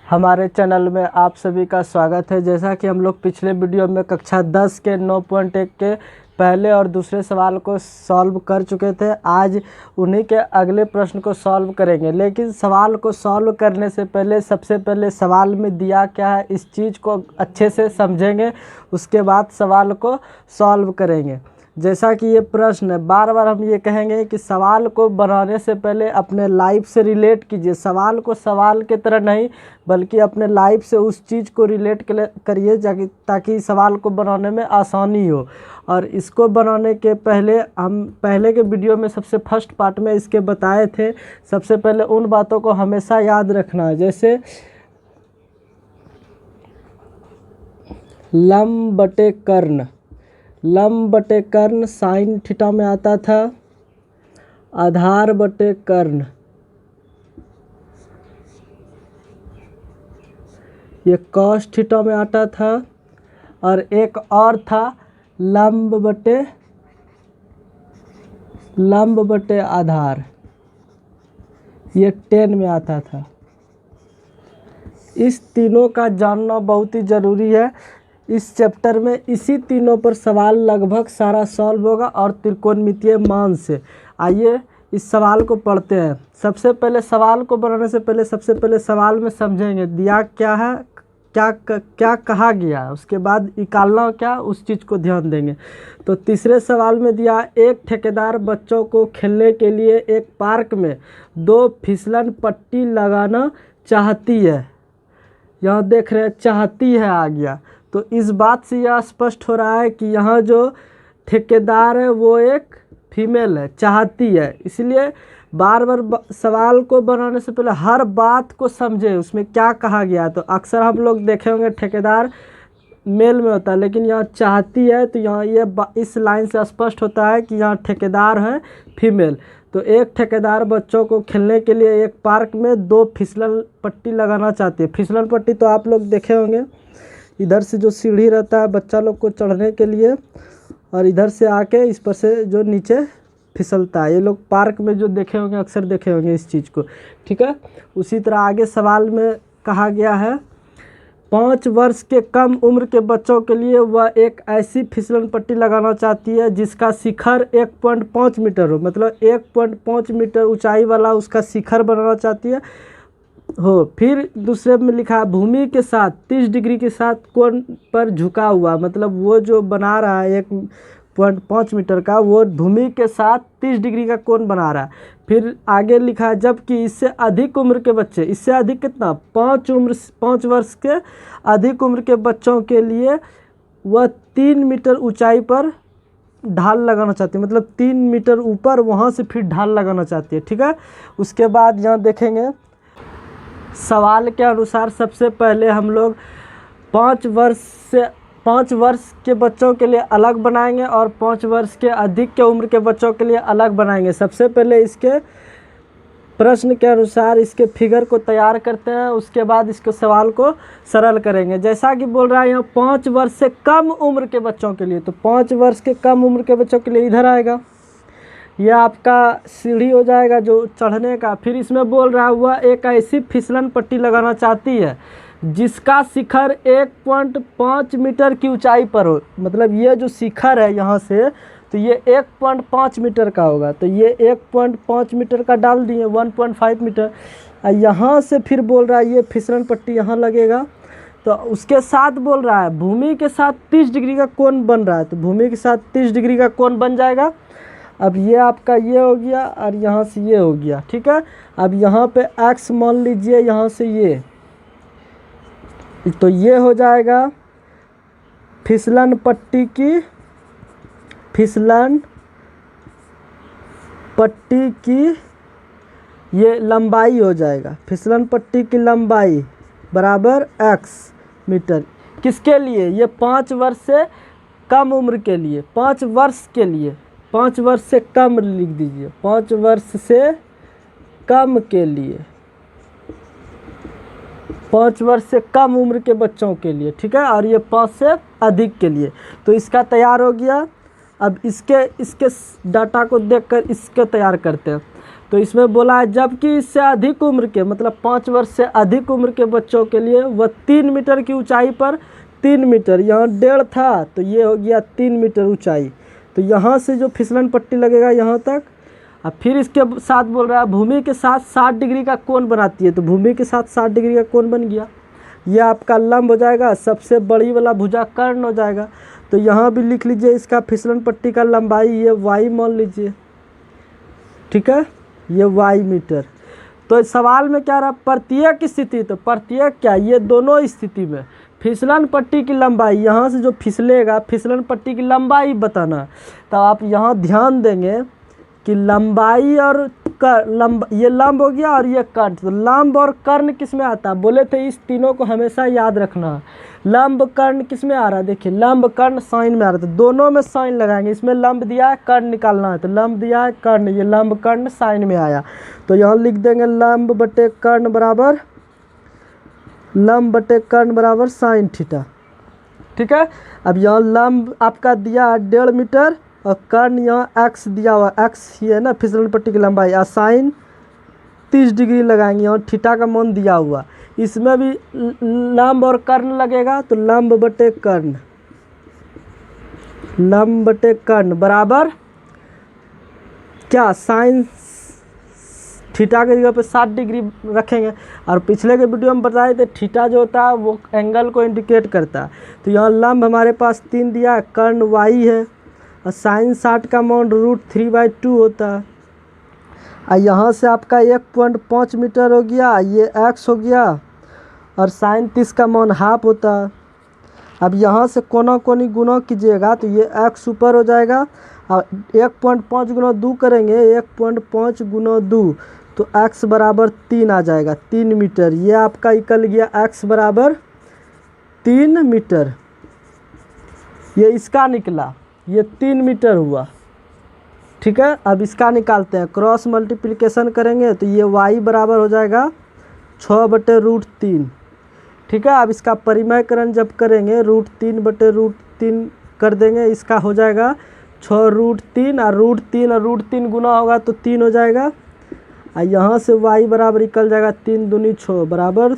हमारे चैनल में आप सभी का स्वागत है। जैसा कि हम लोग पिछले वीडियो में कक्षा 10 के 9.1 के पहले और दूसरे सवाल को सॉल्व कर चुके थे, आज उन्हीं के अगले प्रश्न को सॉल्व करेंगे। लेकिन सवाल को सॉल्व करने से पहले सबसे पहले सवाल में दिया क्या है इस चीज़ को अच्छे से समझेंगे, उसके बाद सवाल को सॉल्व करेंगे। जैसा कि ये प्रश्न है, बार बार हम ये कहेंगे कि सवाल को बनाने से पहले अपने लाइफ से रिलेट कीजिए। सवाल को सवाल के तरह नहीं बल्कि अपने लाइफ से उस चीज़ को रिलेट करिए ताकि सवाल को बनाने में आसानी हो। और इसको बनाने के पहले हम पहले के वीडियो में सबसे फर्स्ट पार्ट में इसके बताए थे। सबसे पहले उन बातों को हमेशा याद रखना है, जैसे लंब बटे कर्ण। लंब बटे कर्ण साइन थीटा में आता था, आधार बटे कर्ण ये कॉस थीटा में आता था, और एक और था लंब बटे आधार, ये टेन में आता था। इस तीनों का जानना बहुत ही ज़रूरी है। इस चैप्टर में इसी तीनों पर सवाल लगभग सारा सॉल्व होगा और त्रिकोणमितीय मान से। आइए इस सवाल को पढ़ते हैं। सबसे पहले सवाल को बनाने से पहले सबसे पहले सवाल में समझेंगे दिया क्या है, क्या कहा गया, उसके बाद निकालना क्या, उस चीज़ को ध्यान देंगे। तो तीसरे सवाल में दिया, एक ठेकेदार बच्चों को खेलने के लिए एक पार्क में 2 फिसलन पट्टी लगाना चाहती है। यहाँ देख रहे हैं चाहती है आ गया, तो इस बात से यह स्पष्ट हो रहा है कि यहाँ जो ठेकेदार है वो एक फीमेल है, चाहती है। इसलिए बार बार सवाल को बनाने से पहले हर बात को समझे उसमें क्या कहा गया। तो अक्सर हम लोग देखे होंगे ठेकेदार मेल में होता है, लेकिन यहाँ चाहती है, तो यहाँ ये इस लाइन से स्पष्ट होता है कि यहाँ ठेकेदार है फीमेल। तो एक ठेकेदार बच्चों को खेलने के लिए एक पार्क में 2 फिसलन पट्टी लगाना चाहती है। फिसलन पट्टी तो आप लोग देखे होंगे, इधर से जो सीढ़ी रहता है बच्चा लोग को चढ़ने के लिए, और इधर से आके इस पर से जो नीचे फिसलता है। ये लोग पार्क में जो देखे होंगे, अक्सर देखे होंगे इस चीज़ को, ठीक है। उसी तरह आगे सवाल में कहा गया है 5 वर्ष के कम उम्र के बच्चों के लिए वह एक ऐसी फिसलन पट्टी लगाना चाहती है जिसका शिखर 1.5 मीटर हो, मतलब 1.5 मीटर ऊंचाई वाला उसका शिखर बनाना चाहती है हो। फिर दूसरे में लिखा है भूमि के साथ 30 डिग्री के साथ कोण पर झुका हुआ, मतलब वो जो बना रहा है 1.5 मीटर का, वो भूमि के साथ 30 डिग्री का कोण बना रहा है। फिर आगे लिखा है जबकि इससे अधिक उम्र के बच्चे, इससे अधिक कितना, 5 वर्ष के अधिक उम्र के बच्चों के लिए वह 3 मीटर ऊंचाई पर ढाल लगाना चाहती है, मतलब 3 मीटर ऊपर वहाँ से फिर ढाल लगाना चाहती है, ठीक है। उसके बाद यहाँ देखेंगे सवाल के अनुसार सबसे पहले हम लोग 5 वर्ष के बच्चों के लिए अलग बनाएंगे और 5 वर्ष के अधिक के उम्र के बच्चों के लिए अलग बनाएंगे। सबसे पहले इसके प्रश्न के अनुसार इसके फिगर को तैयार करते हैं, उसके बाद इसके सवाल को सरल करेंगे। जैसा कि बोल रहा है यहाँ 5 वर्ष से कम उम्र के बच्चों के लिए, तो 5 वर्ष के कम उम्र के बच्चों के लिए इधर आएगा, यह आपका सीढ़ी हो जाएगा जो चढ़ने का। फिर इसमें बोल रहा है वह एक ऐसी फिसलन पट्टी लगाना चाहती है जिसका शिखर 1.5 मीटर की ऊंचाई पर हो, मतलब ये जो शिखर है यहाँ से, तो ये 1.5 मीटर का होगा, तो ये 1.5 मीटर का डाल दिए 1.5 मीटर। यहाँ से फिर बोल रहा है ये फिसलन पट्टी यहाँ लगेगा, तो उसके साथ बोल रहा है भूमि के साथ 30 डिग्री का कोण बन रहा है, तो भूमि के साथ 30 डिग्री का कोण बन जाएगा। अब ये आपका ये हो गया और यहाँ से ये हो गया, ठीक है। अब यहाँ पे x मान लीजिए, यहाँ से ये, तो ये हो जाएगा फिसलन पट्टी की ये लंबाई हो जाएगा। फिसलन पट्टी की लंबाई बराबर x मीटर, किसके लिए, ये 5 वर्ष से कम उम्र के लिए, 5 वर्ष के लिए, 5 वर्ष से कम लिख दीजिए, 5 वर्ष से कम के लिए, 5 वर्ष से कम उम्र के बच्चों के लिए, ठीक है। और ये 5 से अधिक के लिए, तो इसका तैयार हो गया। अब इसके डाटा को देखकर इसके तैयार करते हैं। तो इसमें बोला है जबकि इससे अधिक उम्र के मतलब 5 वर्ष से अधिक उम्र के बच्चों के लिए वह 3 मीटर की ऊंचाई पर 3 मीटर, यहाँ 1.5 था तो ये हो गया 3 मीटर ऊंचाई। तो यहाँ से जो फिसलन पट्टी लगेगा यहाँ तक। अब फिर इसके साथ बोल रहा है भूमि के साथ 60 डिग्री का कोण बनाती है, तो भूमि के साथ 60 डिग्री का कोण बन गया। ये आपका लंब हो जाएगा, सबसे बड़ी वाला भुजा कर्ण हो जाएगा। तो यहाँ भी लिख लीजिए इसका फिसलन पट्टी का लंबाई ये y मान लीजिए, ठीक है, ये y मीटर। तो सवाल में क्या रहा, प्रत्येक स्थिति, तो प्रत्येक क्या, ये दोनों स्थिति में फिसलन पट्टी की लंबाई, यहाँ से जो फिसलेगा फिसलन पट्टी की लंबाई बताना। तो आप यहाँ ध्यान देंगे कि लंबाई और ये लंब हो गया और ये कर्ण। तो लंब और कर्ण किस में आता है, बोले थे इस तीनों को हमेशा याद रखना। लंब कर्ण किस में आ रहा है, देखिए लंब कर्ण साइन में आ रहा है, तो दोनों में साइन लगाएंगे। इसमें लंब दिया है, कर्ण निकालना है, तो लंब दिया है कर्ण, ये लंब कर्ण साइन में आया। तो यहाँ लिख देंगे लंब बटे कर्ण बराबर, लंब बटे कर्ण बराबर साइन थीटा, ठीक है। अब यहाँ लंब आपका दिया है 1.5 मीटर और कर्ण यहाँ x दिया हुआ, x ही है ना फिसलन पट्टी की लंबाई, और साइन 30 डिग्री लगाएंगे, यहाँ थीटा का मान दिया हुआ। इसमें भी लंब और कर्ण लगेगा, तो लंब बटे कर्ण, लंब बटे कर्ण बराबर क्या, साइन थीटा के जगह पे 60 डिग्री रखेंगे। और पिछले के वीडियो में बताए थे थीटा जो होता है वो एंगल को इंडिकेट करता है। तो यहाँ लंब हमारे पास 3 दिया है, कर्ण y है और साइन 60 का मान √3/2 होता है। और यहाँ से आपका 1.5 मीटर हो गया, ये x हो गया और साइन 30 का मान हाफ होता है। अब यहाँ से कोना कोनी गुना कीजिएगा तो ये x ऊपर हो जाएगा और 1.5 गुना 2 करेंगे, 1.5 गुना 2 तो x बराबर 3 आ जाएगा, 3 मीटर। ये आपका निकल गया x बराबर 3 मीटर, ये इसका निकला, ये 3 मीटर हुआ, ठीक है। अब इसका निकालते हैं, क्रॉस मल्टीप्लिकेशन करेंगे तो ये y बराबर हो जाएगा 6/√3, ठीक है। अब इसका परिमयकरण जब करेंगे √3/√3 कर देंगे, इसका हो जाएगा 6√3 और √3 गुना होगा तो 3 हो जाएगा। और यहाँ से y बराबर निकल जाएगा 3 दूनी 6 बराबर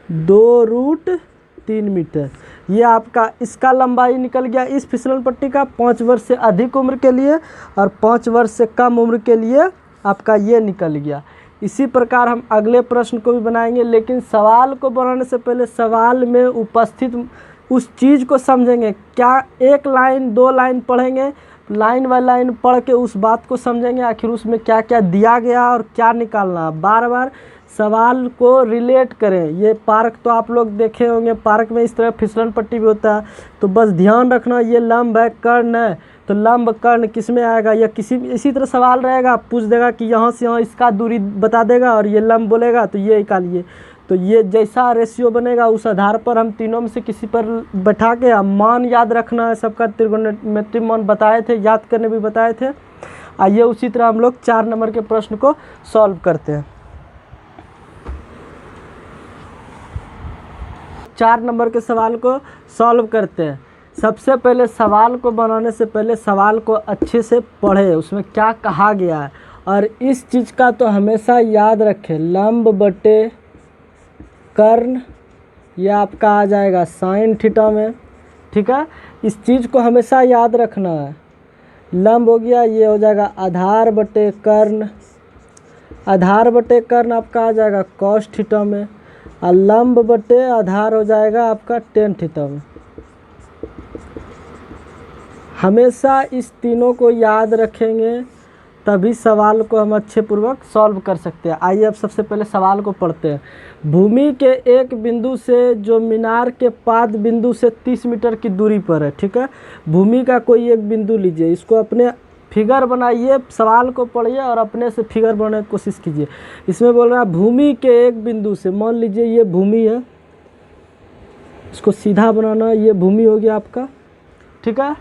2√3 मीटर। ये आपका इसका लंबाई निकल गया इस फिसलन पट्टी का 5 वर्ष से अधिक उम्र के लिए, और 5 वर्ष से कम उम्र के लिए आपका ये निकल गया। इसी प्रकार हम अगले प्रश्न को भी बनाएंगे, लेकिन सवाल को बनाने से पहले सवाल में उपस्थित उस चीज़ को समझेंगे। क्या एक लाइन 2 लाइन पढ़ेंगे, लाइन बाय लाइन पढ़ के उस बात को समझेंगे आखिर उसमें क्या क्या दिया गया और क्या निकालना। बार बार सवाल को रिलेट करें। ये पार्क तो आप लोग देखे होंगे, पार्क में इस तरह फिसलन पट्टी भी होता है, तो बस ध्यान रखना ये लंब है कर्ण है, तो लंब कर्ण किस में आएगा, या इसी तरह सवाल रहेगा, पूछ देगा कि यहाँ से यहाँ इसका दूरी बता देगा और ये लंब बोलेगा तो ये निकालिए। तो ये जैसा रेशियो बनेगा उस आधार पर हम तीनों में से किसी पर बैठा के मान याद रखना है। सबका त्रिकोणमिति मान बताए थे, याद करने भी बताए थे। आइए उसी तरह हम लोग 4 नंबर के प्रश्न को सॉल्व करते हैं। 4 नंबर के सवाल को सॉल्व करते हैं। सबसे पहले सवाल को बनाने से पहले सवाल को अच्छे से पढ़े, उसमें क्या कहा गया है, और इस चीज़ का तो हमेशा याद रखें, लंब बटे कर्ण ये आपका आ जाएगा साइन थीटा में, ठीक है। इस चीज़ को हमेशा याद रखना है। लंब हो गया, ये हो जाएगा आधार बटे कर्ण, आधार बटे कर्ण आपका आ जाएगा कॉस थीटा में, और लंब बटे आधार हो जाएगा आपका टेन थीटा में। हमेशा इस तीनों को याद रखेंगे तभी सवाल को हम अच्छे पूर्वक सॉल्व कर सकते हैं। आइए अब सबसे पहले सवाल को पढ़ते हैं। भूमि के एक बिंदु से जो मीनार के पाद बिंदु से 30 मीटर की दूरी पर है, ठीक है। भूमि का कोई एक बिंदु लीजिए, इसको अपने फिगर बनाइए, सवाल को पढ़िए और अपने से फिगर बनाने की कोशिश कीजिए। इसमें बोल रहा है भूमि के एक बिंदु से, मान लीजिए ये भूमि है, इसको सीधा बनाना, ये भूमि हो गया आपका, ठीक है।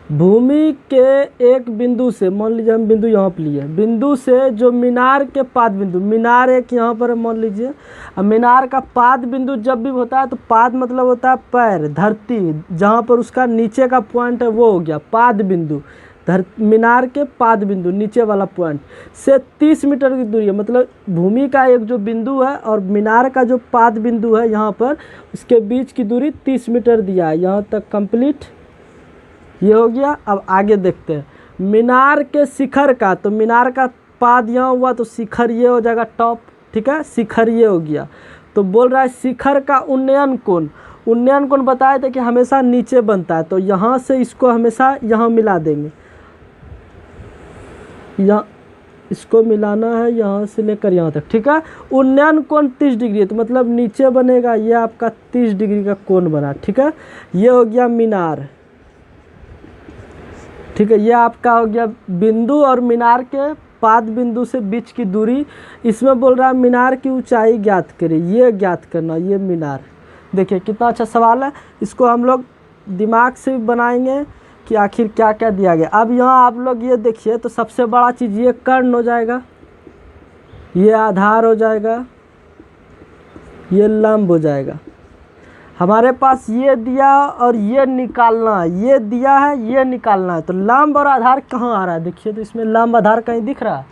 भूमि के एक बिंदु से, मान लीजिए हम बिंदु यहाँ पर लिए, बिंदु से जो मीनार के पाद बिंदु, मीनार एक यहाँ पर मान लीजिए, अब मीनार का पाद बिंदु जब भी होता है तो पाद मतलब होता है पैर, धरती, जहाँ पर उसका नीचे का पॉइंट है वो हो गया पाद बिंदु। मीनार के पाद बिंदु नीचे वाला पॉइंट से 30 मीटर की दूरी है, मतलब भूमि का एक जो बिंदु है और मीनार का जो पाद बिंदु है यहाँ पर, उसके बीच की दूरी 30 मीटर दिया है। यहाँ तक कंप्लीट ये हो गया। अब आगे देखते हैं मीनार के शिखर का, तो मीनार का पाद यहाँ हुआ तो शिखर ये हो जाएगा टॉप, ठीक है, शिखर ये हो गया। तो बोल रहा है शिखर का उन्नयन कोण बताए थे कि हमेशा नीचे बनता है, तो यहाँ से इसको हमेशा यहाँ मिला देंगे, यहाँ इसको मिलाना है यहाँ से लेकर यहाँ तक, ठीक है। उन्नयन कोण 30 डिग्री है, तो मतलब नीचे बनेगा, ये आपका 30 डिग्री का कोण बना, ठीक है। ये हो गया मीनार, ठीक है। ये आपका हो गया बिंदु और मीनार के पाद बिंदु से बीच की दूरी। इसमें बोल रहा है मीनार की ऊंचाई ज्ञात करें, ये ज्ञात करना, ये मीनार। देखिए कितना अच्छा सवाल है, इसको हम लोग दिमाग से भी बनाएंगे कि आखिर क्या क्या दिया गया। अब यहाँ आप लोग ये देखिए, तो सबसे बड़ा चीज़ ये कर्ण हो जाएगा, ये आधार हो जाएगा, ये लंब हो जाएगा। हमारे पास ये दिया और ये निकालना है, ये दिया है, ये निकालना है। तो लंब और आधार कहाँ आ रहा है, देखिए तो इसमें लंब आधार कहीं दिख रहा है,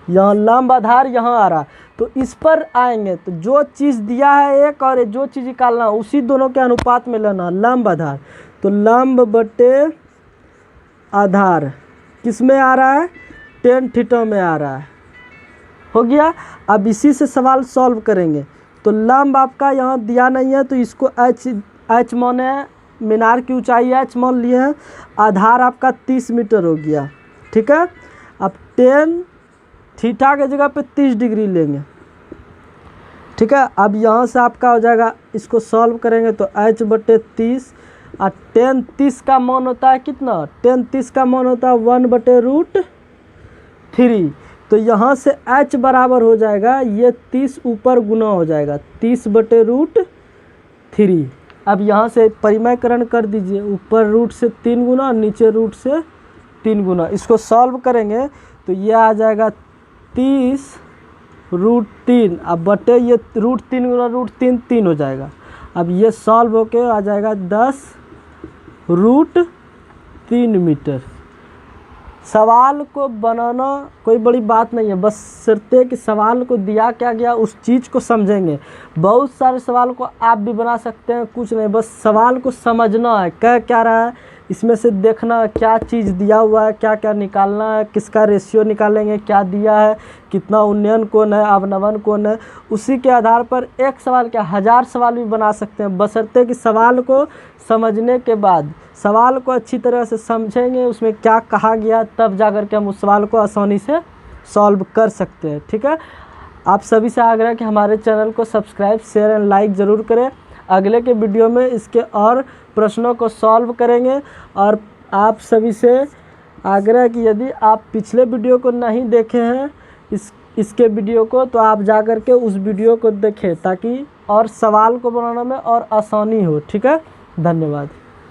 यहाँ लंब आधार यहाँ आ रहा है। तो इस पर आएंगे, तो जो चीज़ दिया है एक और जो चीज़ निकालना है उसी दोनों के अनुपात में लेना, लंब आधार। तो लंब बटे आधार किस में आ रहा है, tan थीटा में आ रहा है, हो गया। अब इसी से सवाल सॉल्व करेंगे। तो लंब आपका यहाँ दिया नहीं है, तो इसको h मान है, मीनार की ऊंचाई h मान लिए हैं, आधार आपका 30 मीटर हो गया, ठीक है। अब tan थीटा के जगह पे 30 डिग्री लेंगे, ठीक है। अब यहाँ से आपका हो जाएगा, इसको सॉल्व करेंगे तो h बटे 30, और tan 30 का मान होता है कितना, tan 30 का मान होता है 1/√3। तो यहाँ से h बराबर हो जाएगा, ये 30 ऊपर गुना हो जाएगा 30/√3। अब यहाँ से परिमयकरण कर दीजिए, ऊपर रूट से 3 गुना, नीचे रूट से 3 गुना। इसको सॉल्व करेंगे तो ये आ जाएगा 30√3, अब बटे ये √3 गुना √3 3 हो जाएगा। अब ये सॉल्व होके आ जाएगा 10√3 मीटर। सवाल को बनाना कोई बड़ी बात नहीं है, बस शर्त है कि सवाल को दिया क्या गया उस चीज़ को समझेंगे। बहुत सारे सवाल को आप भी बना सकते हैं, कुछ नहीं, बस सवाल को समझना है, कह क्या रहा है, इसमें से देखना क्या चीज़ दिया हुआ है, क्या क्या निकालना है, किसका रेशियो निकालेंगे, क्या दिया है, कितना उन्नयन कोण है, अवनमन कोण है। उसी के आधार पर एक सवाल क्या 1000 सवाल भी बना सकते हैं, बशर्ते कि सवाल को समझने के बाद, सवाल को अच्छी तरह से समझेंगे, उसमें क्या कहा गया, तब जाकर के हम उस सवाल को आसानी से सॉल्व कर सकते हैं, ठीक है। आप सभी से आग्रह कि हमारे चैनल को सब्सक्राइब, शेयर एंड लाइक ज़रूर करें। अगले के वीडियो में इसके और प्रश्नों को सॉल्व करेंगे। और आप सभी से आग्रह कि यदि आप पिछले वीडियो को नहीं देखे हैं इसके वीडियो को, तो आप जा कर के उस वीडियो को देखें, ताकि और सवाल को बनाने में और आसानी हो, ठीक है। धन्यवाद।